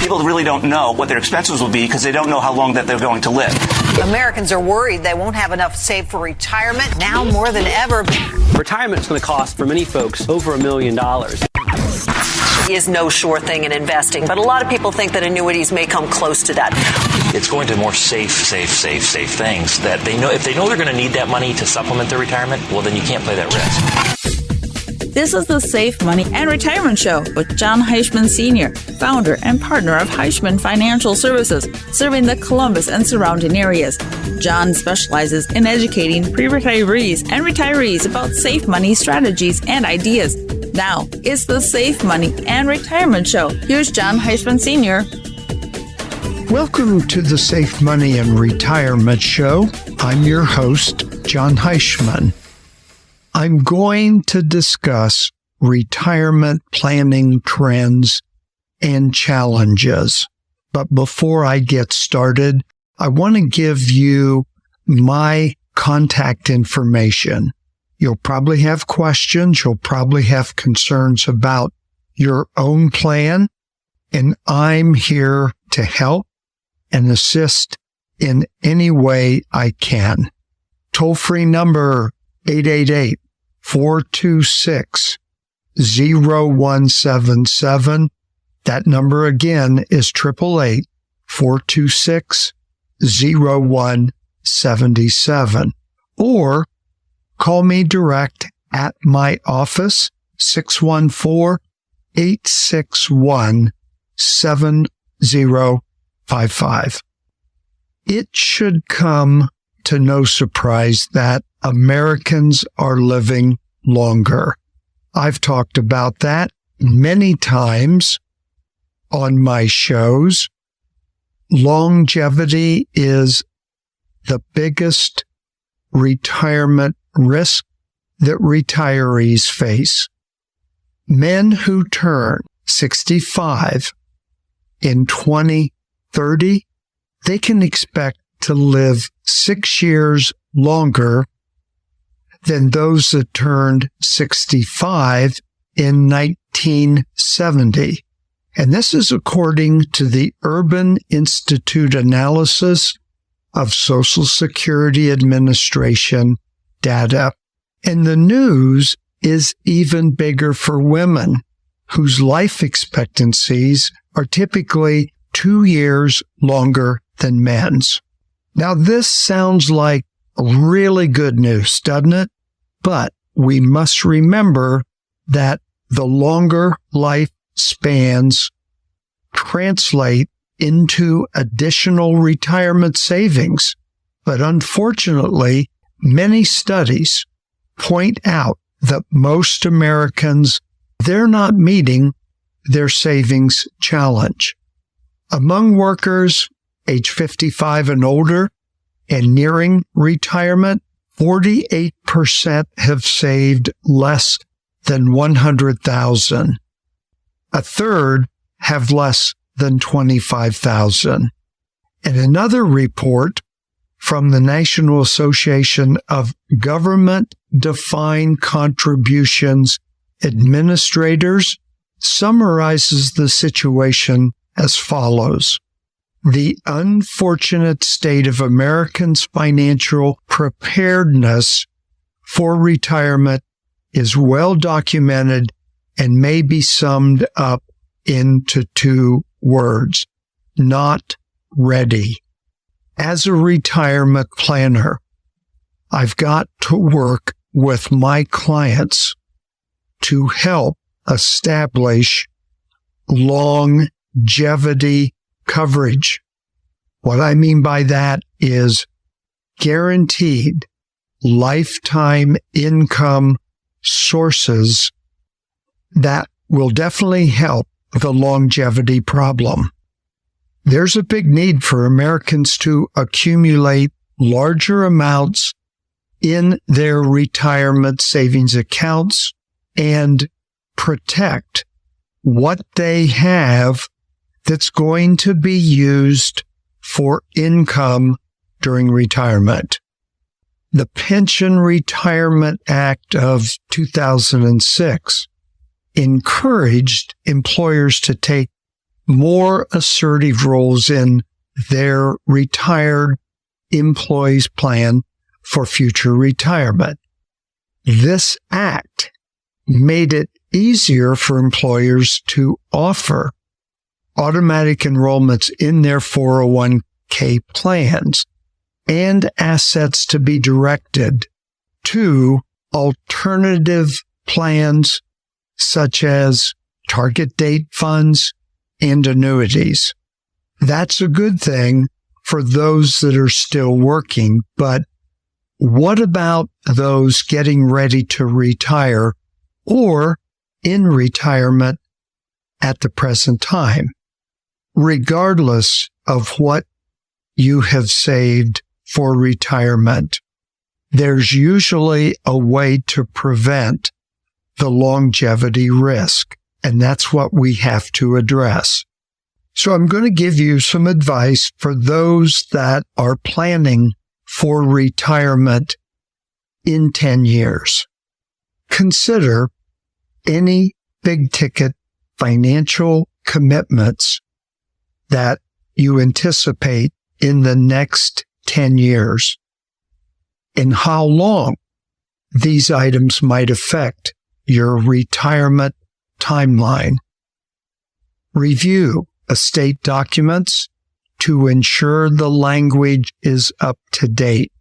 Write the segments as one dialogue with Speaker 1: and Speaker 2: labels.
Speaker 1: People really don't know what their expenses will be because they don't know how long that they're going to live.
Speaker 2: Americans are worried they won't have enough saved for retirement now more than ever.
Speaker 3: Retirement is going to cost, for many folks, over $1 million.
Speaker 2: Is no sure thing in investing, but a lot of people think that annuities may come close to that.
Speaker 4: It's going to more safe things that they know. If they know they're going to need that money to supplement their retirement, well, then you can't play that risk.
Speaker 5: This is the Safe Money and Retirement Show with Jon Heischman Sr., founder and partner of Heischman Financial Services, serving the Columbus and surrounding areas. Jon specializes in educating pre-retirees and retirees about safe money strategies and ideas. Now, it's the Safe Money and Retirement Show. Here's Jon Heischman Sr.
Speaker 6: Welcome to the Safe Money and Retirement Show. I'm your host, Jon Heischman. I'm going to discuss retirement planning trends and challenges. But before I get started, I want to give you my contact information. You'll probably have questions. You'll probably have concerns about your own plan. And I'm here to help and assist in any way I can. Toll-free number 888-426-0177. That number again is 888-426-0177. Or call me direct at my office, 614-861-7055. It should come to no surprise that Americans are living longer. I've talked about that many times on my shows. Longevity is the biggest retirement risk that retirees face. Men who turn 65 in 2030, they can expect to live 6 years longer than those that turned 65 in 1970. And this is according to the Urban Institute analysis of Social Security Administration data. And the news is even bigger for women, whose life expectancies are typically 2 years longer than men's. Now, this sounds like really good news, doesn't it? But we must remember that the longer life spans translate into additional retirement savings. But unfortunately, many studies point out that most Americans, they're not meeting their savings challenge. Among workers age 55 and older and nearing retirement, 48% have saved less than $100,000. A third have less than $25,000. And another report from the National Association of Government-Defined Contributions Administrators summarizes the situation as follows. The unfortunate state of Americans' financial preparedness for retirement is well documented and may be summed up into 2 words: not ready. As a retirement planner, I've got to work with my clients to help establish longevity coverage. What I mean by that is guaranteed lifetime income sources that will definitely help the longevity problem. There's a big need for Americans to accumulate larger amounts in their retirement savings accounts and protect what they have that's going to be used for income during retirement. The Pension Retirement Act of 2006 encouraged employers to take more assertive roles in their retired employees' plan for future retirement. This act made it easier for employers to offer automatic enrollments in their 401k plans and assets to be directed to alternative plans such as target date funds and annuities. That's a good thing for those that are still working, but what about those getting ready to retire or in retirement at the present time? Regardless of what you have saved for retirement, there's usually a way to prevent the longevity risk, and that's what we have to address. So I'm going to give you some advice for those that are planning for retirement in 10 years. Consider any big-ticket financial commitments that you anticipate in the next 10 years and how long these items might affect your retirement timeline. Review estate documents to ensure the language is up to date.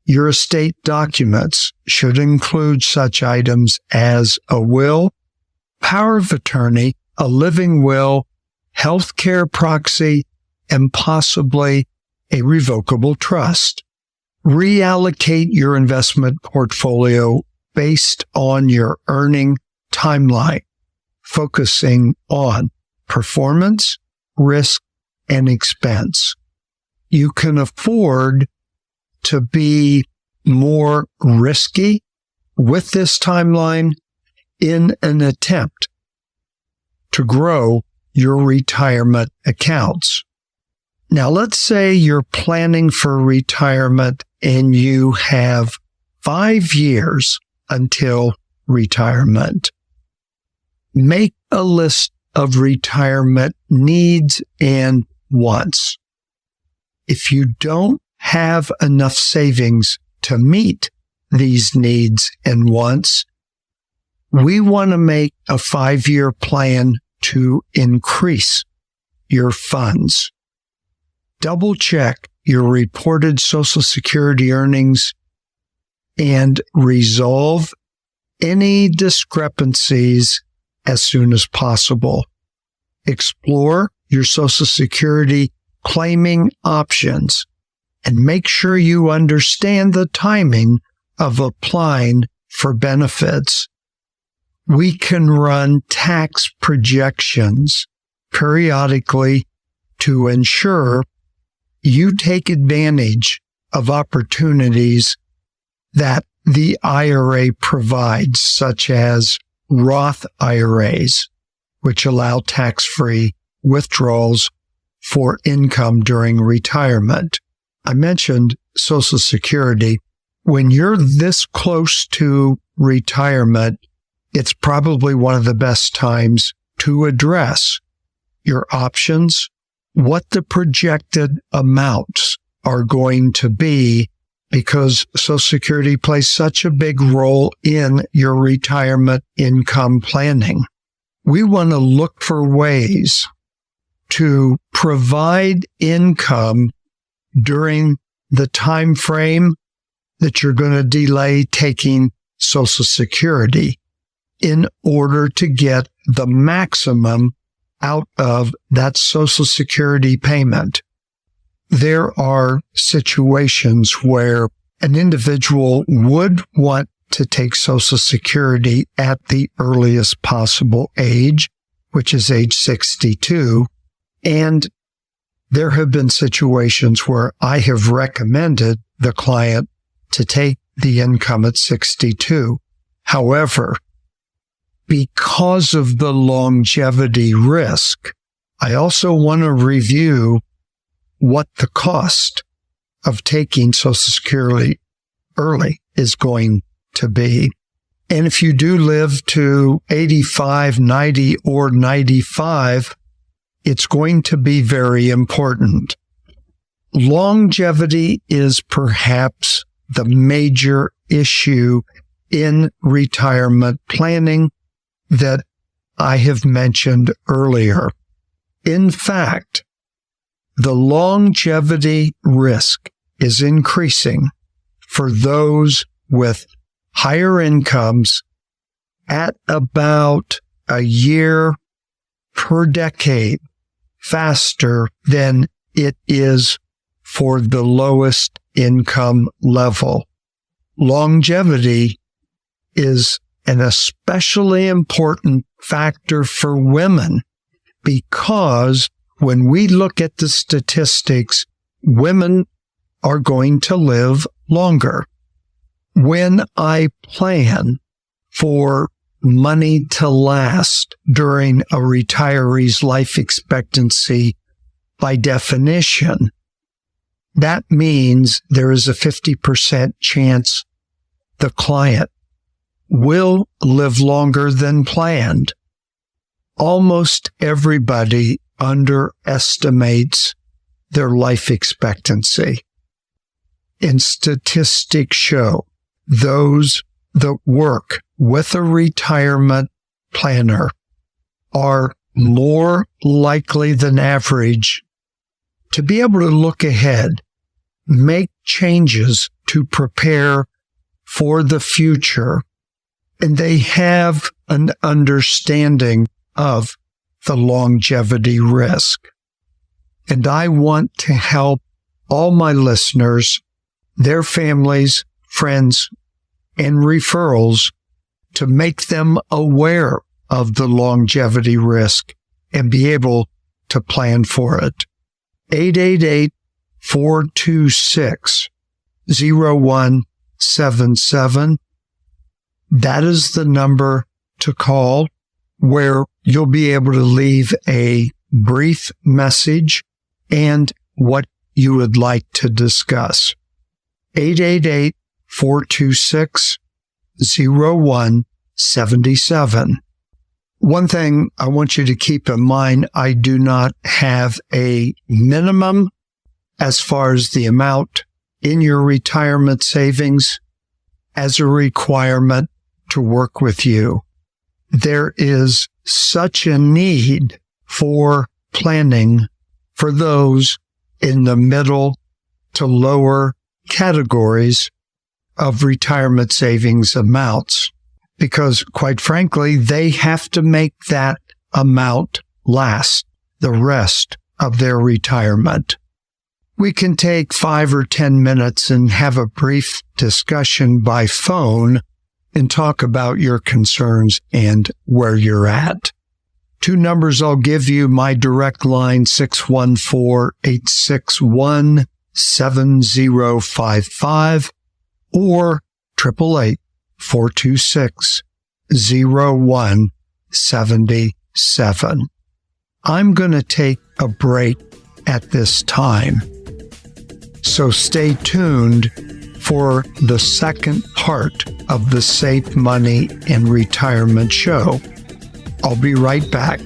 Speaker 6: Your estate documents should include such items as a will, power of attorney, a living will, healthcare proxy, and possibly a revocable trust. Reallocate your investment portfolio based on your earning timeline, focusing on performance, risk, and expense. You can afford to be more risky with this timeline in an attempt to grow your retirement accounts. Now, let's say you're planning for retirement and you have 5 years until retirement. Make a list of retirement needs and wants. If you don't have enough savings to meet these needs and wants, we want to make a 5-year plan to increase your funds. Double check your reported Social Security earnings and resolve any discrepancies as soon as possible. Explore your Social Security claiming options and make sure you understand the timing of applying for benefits. We can run tax projections periodically to ensure you take advantage of opportunities that the IRA provides, such as Roth IRAs, which allow tax-free withdrawals for income during retirement. I mentioned Social Security. When you're this close to retirement, it's probably one of the best times to address your options, what the projected amounts are going to be, because Social Security plays such a big role in your retirement income planning. We want to look for ways to provide income during the time frame that you're going to delay taking Social Security in order to get the maximum out of that Social Security payment. There are situations where an individual would want to take Social Security at the earliest possible age, which is age 62. And there have been situations where I have recommended the client to take the income at 62. However, because of the longevity risk, I also want to review what the cost of taking Social Security early is going to be. And if you do live to 85, 90, or 95, it's going to be very important. Longevity is perhaps the major issue in retirement planning that I have mentioned earlier. In fact, the longevity risk is increasing for those with higher incomes at about a year per decade faster than it is for the lowest income level. Longevity is an especially important factor for women because when we look at the statistics, women are going to live longer. When I plan for money to last during a retiree's life expectancy, by definition, that means there is a 50% chance the client will live longer than planned. Almost everybody underestimates their life expectancy. And statistics show those that work with a retirement planner are more likely than average to be able to look ahead, make changes to prepare for the future, and they have an understanding of the longevity risk. And I want to help all my listeners, their families, friends, and referrals to make them aware of the longevity risk and be able to plan for it. 888-426-0177. That is the number to call where you'll be able to leave a brief message and what you would like to discuss. 888-426-0177. One thing I want you to keep in mind, I do not have a minimum as far as the amount in your retirement savings as a requirement to work with you. There is such a need for planning for those in the middle to lower categories of retirement savings amounts, because quite frankly, they have to make that amount last the rest of their retirement. We can take 5 or 10 minutes and have a brief discussion by phone and talk about your concerns and where you're at. 2 numbers I'll give you, my direct line, 614-861-7055 or 888-426-0177. I'm going to take a break at this time, so stay tuned for the second part of the Safe Money and Retirement Show. I'll be right back.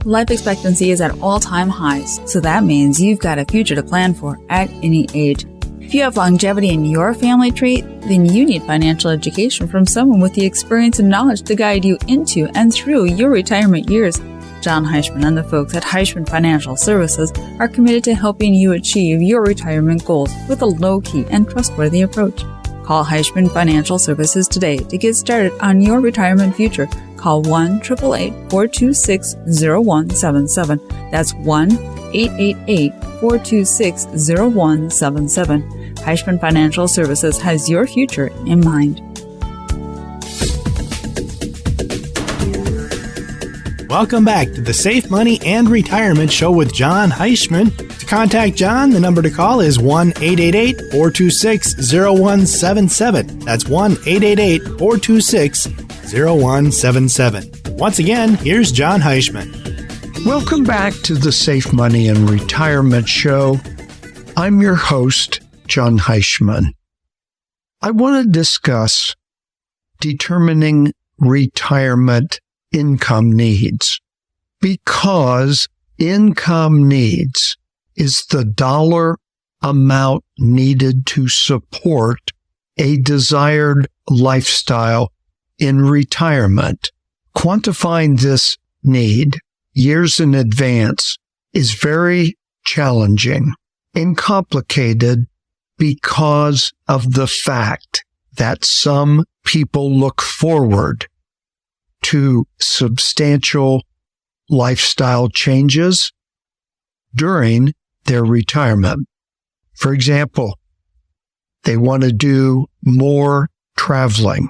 Speaker 5: Life expectancy is at all-time highs, so that means you've got a future to plan for at any age. If you have longevity in your family tree, then you need financial education from someone with the experience and knowledge to guide you into and through your retirement years. Jon Heischman and the folks at Heischman Financial Services are committed to helping you achieve your retirement goals with a low-key and trustworthy approach. Call Heischman Financial Services today to get started on your retirement future. Call 1-888-426-0177. That's 1-888-426-0177. Heischman Financial Services has your future in mind.
Speaker 7: Welcome back to the Safe Money and Retirement Show with Jon Heischman. To contact Jon, the number to call is 1-888-426-0177. That's 1-888-426-0177. Once again, here's Jon Heischman.
Speaker 6: Welcome back to the Safe Money and Retirement Show. I'm your host, Jon Heischman. I want to discuss determining retirement income needs, because income needs is the dollar amount needed to support a desired lifestyle in retirement. Quantifying this need years in advance is very challenging and complicated because of the fact that some people look forward to substantial lifestyle changes during their retirement. For example, they want to do more traveling.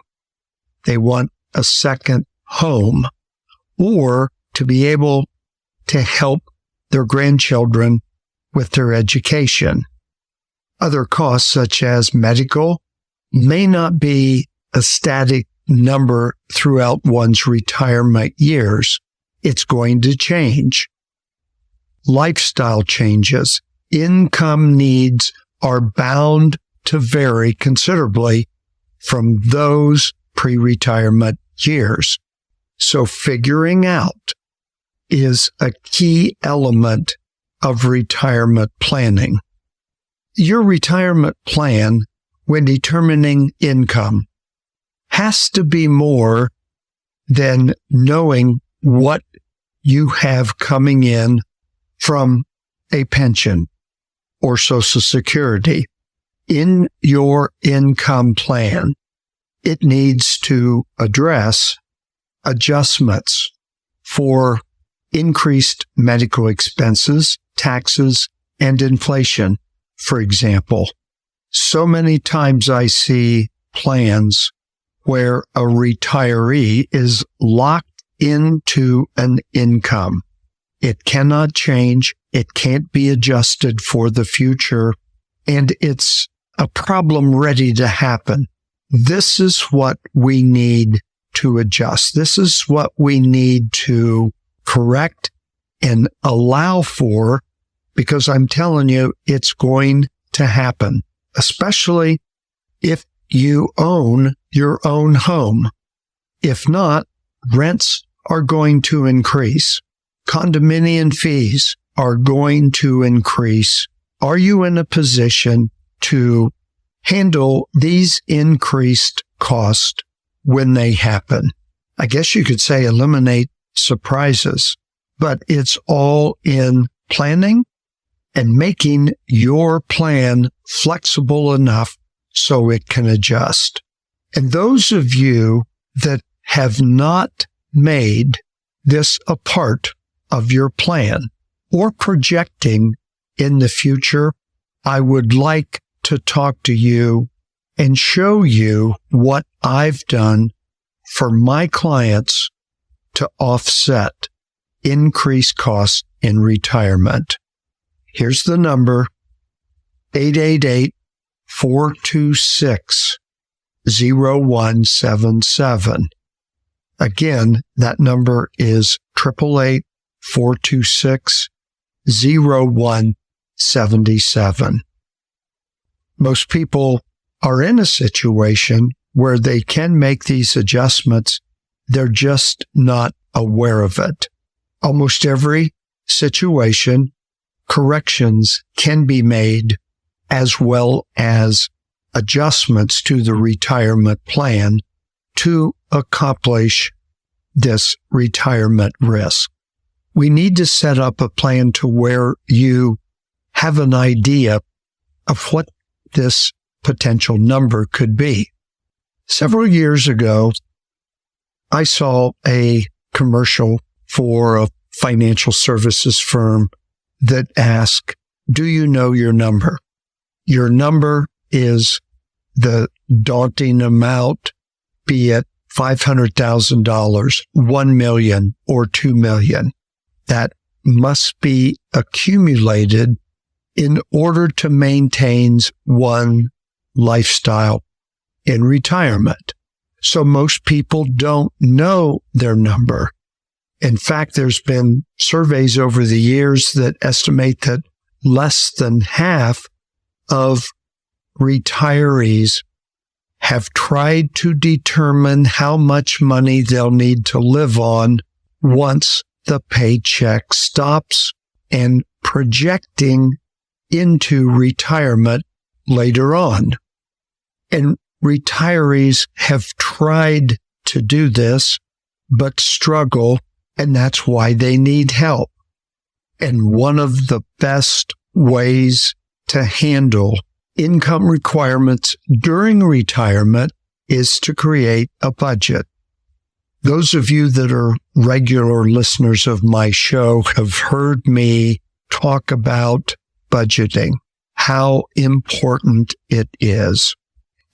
Speaker 6: They want a second home, or to be able to help their grandchildren with their education. Other costs, such as medical, may not be a static number throughout one's retirement years. It's going to change. Lifestyle changes, income needs are bound to vary considerably from those pre-retirement years. So figuring out is a key element of retirement planning. Your retirement plan, when determining income, has to be more than knowing what you have coming in from a pension or Social Security. In your income plan, it needs to address adjustments for increased medical expenses, taxes, and inflation, for example. So many times I see plans where a retiree is locked into an income. It cannot change. It can't be adjusted for the future. And it's a problem ready to happen. This is what we need to adjust. This is what we need to correct and allow for, because I'm telling you, it's going to happen, especially if you own your own home. If not, rents are going to increase. Condominium fees are going to increase. Are you in a position to handle these increased costs when they happen? I guess you could say eliminate surprises, but it's all in planning and making your plan flexible enough so it can adjust. And those of you that have not made this a part of your plan or projecting in the future, I would like to talk to you and show you what I've done for my clients to offset increased costs in retirement. Here's the number, 888-426-0177. Again, that number is 888-426-0177. Most people are in a situation where they can make these adjustments. They're just not aware of it. Almost every situation, corrections can be made, as well as adjustments to the retirement plan to accomplish this retirement risk. We need to set up a plan to where you have an idea of what this potential number could be. Several years ago, I saw a commercial for a financial services firm that asked, do you know your number? Your number is the daunting amount, be it $500,000, $1 million, or $2 million, that must be accumulated in order to maintain one lifestyle in retirement. So most people don't know their number. In fact, there's been surveys over the years that estimate that less than half of retirees have tried to determine how much money they'll need to live on once the paycheck stops and projecting into retirement later on. And retirees have tried to do this, but struggle, and that's why they need help. And one of the best ways to handle income requirements during retirement is to create a budget. Those of you that are regular listeners of my show have heard me talk about budgeting, how important it is.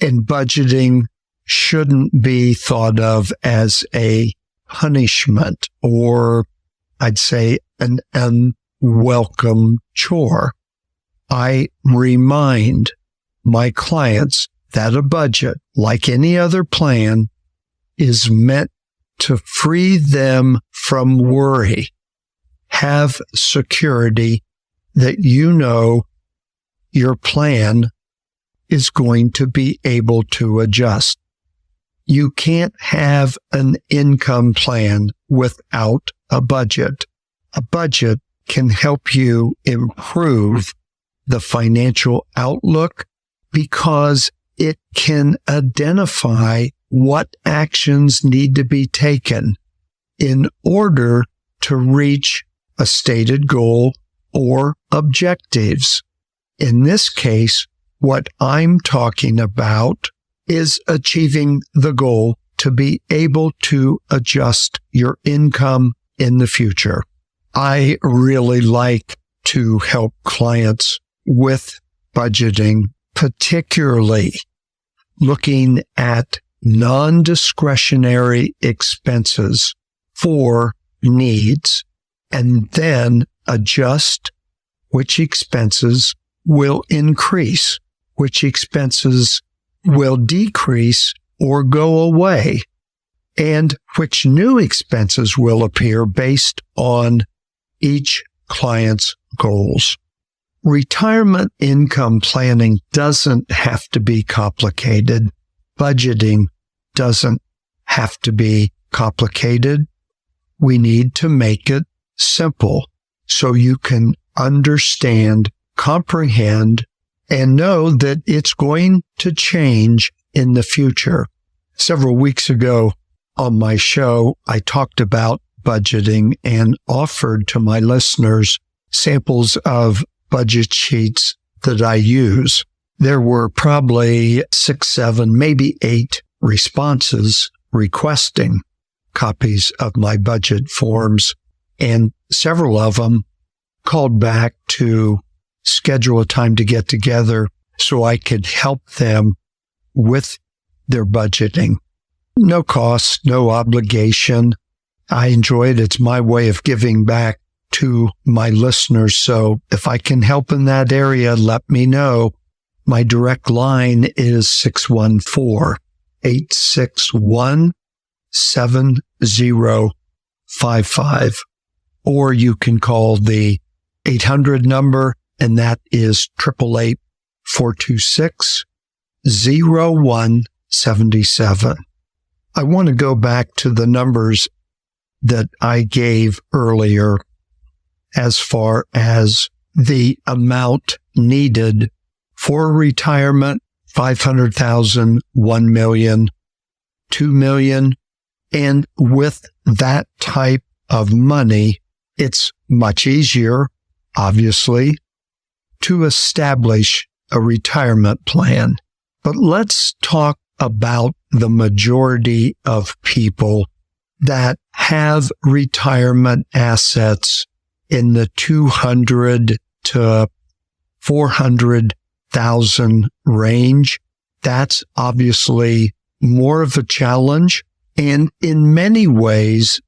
Speaker 6: And budgeting shouldn't be thought of as a punishment or, I'd say, an unwelcome chore. I remind my clients that a budget, like any other plan, is meant to free them from worry. Have security that you know your plan is going to be able to adjust. You can't have an income plan without a budget. A budget can help you improve the financial outlook because it can identify what actions need to be taken in order to reach a stated goal or objectives. In this case, what I'm talking about is achieving the goal to be able to adjust your income in the future. I really like to help clients with budgeting, particularly looking at non-discretionary expenses for needs, and then adjust which expenses will increase, which expenses will decrease or go away, and which new expenses will appear based on each client's goals. Retirement income planning doesn't have to be complicated. Budgeting doesn't have to be complicated. We need to make it simple so you can understand, comprehend, and know that it's going to change in the future. Several weeks ago on my show, I talked about budgeting and offered to my listeners samples of budget sheets that I use. There were probably 6, 7, maybe 8 responses requesting copies of my budget forms, and several of them called back to schedule a time to get together so I could help them with their budgeting. No cost, no obligation. I enjoy it. It's my way of giving back to my listeners. So if I can help in that area, let me know. My direct line is 614-861-7055. Or you can call the 800 number, and that is 888-426-0177. I want to go back to the numbers that I gave earlier as far as the amount needed for retirement: 500,000, 1 million, 2 million. And with that type of money, it's much easier, obviously, to establish a retirement plan. But let's talk about the majority of people that have retirement assets in the 200 to 400,000 range. That's obviously more of a challenge, and in many ways,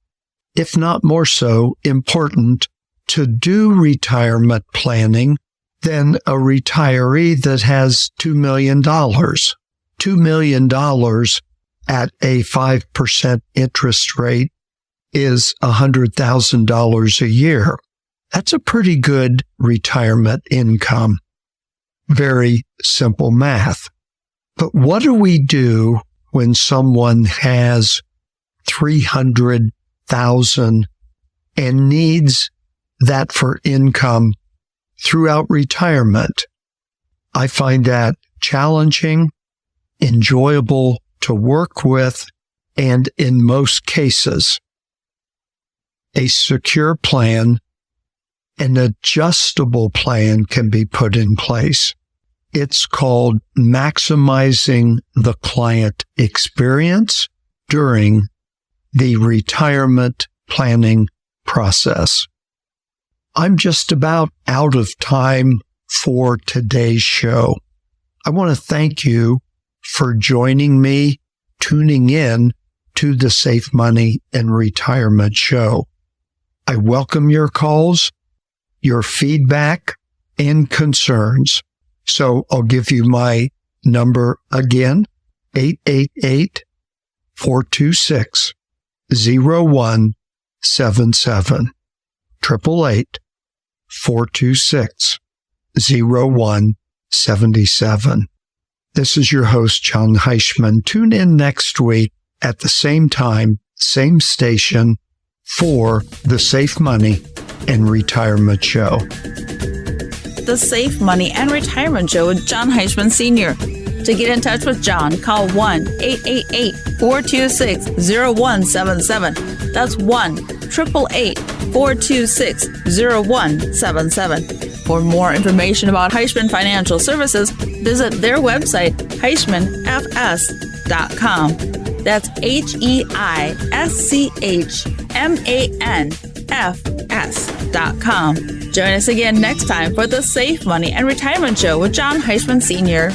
Speaker 6: if not more so, important to do retirement planning than a retiree that has $2 million. $2 million at a 5% interest rate is $100,000 a year. That's a pretty good retirement income. Very simple math. But what do we do when someone has $300,000 and needs that for income throughout retirement? I find that challenging, enjoyable to work with, and in most cases, a secure plan, an adjustable plan can be put in place. It's called maximizing the client experience during the retirement planning process. I'm just about out of time for today's show. I want to thank you for joining me, tuning in to the Safe Money and Retirement Show. I welcome your calls, your feedback, and concerns. So I'll give you my number again, 888-426-0177, 888-426-0177. This is your host, Jon Heischman. Tune in next week at the same time, same station for the Safe Money and Retirement Show.
Speaker 5: The Safe Money and Retirement Show with Jon Heischman Sr. To get in touch with Jon, call 1-888-426-0177. That's 1-888-426-0177. For more information about Heischman Financial Services, visit their website, HeischmanFS.com. That's HeischmanFS.com. Join us again next time for the Safe Money and Retirement Show with Jon Heischman Sr.